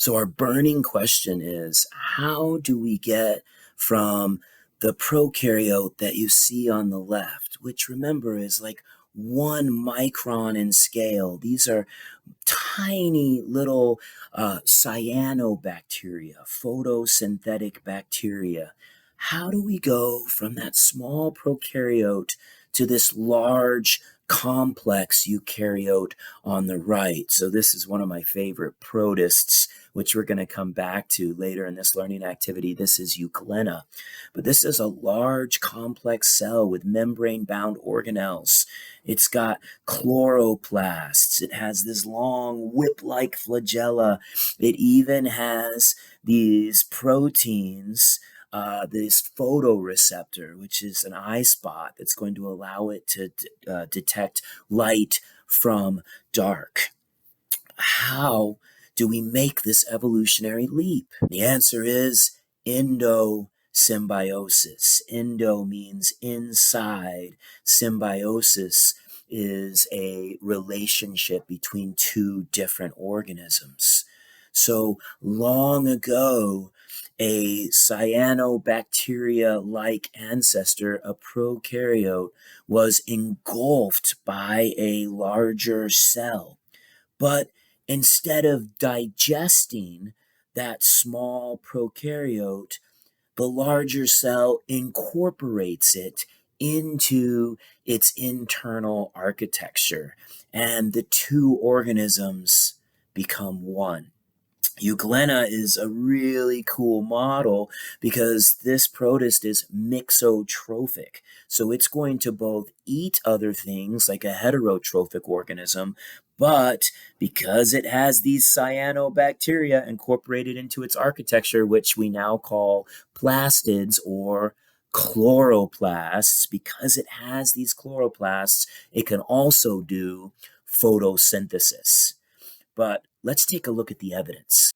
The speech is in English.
So, our burning question is, how do we get from the prokaryote that you see on the left, which remember is like 1 micron in scale? These are tiny little cyanobacteria, photosynthetic bacteria. How do we go from that small prokaryote to this large, complex eukaryote on the right? So, this is one of my favorite protists, which we're going to come back to later in this learning activity. This is Euglena. But this is a large, complex cell with membrane bound organelles. It's got chloroplasts. It has this long whip-like flagella. It even has these proteins, this photoreceptor, which is an eye spot that's going to allow it to detect light from dark. How do we make this evolutionary leap? The answer is endosymbiosis. Endo means inside. Symbiosis is a relationship between two different organisms. So long ago, a cyanobacteria-like ancestor, a prokaryote, was engulfed by a larger cell. But instead of digesting that small prokaryote, the larger cell incorporates it into its internal architecture, and the two organisms become one. Euglena is a really cool model because this protist is mixotrophic. So it's going to both eat other things like a heterotrophic organism, but because it has these cyanobacteria incorporated into its architecture, which we now call plastids or chloroplasts, because it has these chloroplasts, it can also do photosynthesis. But let's take a look at the evidence.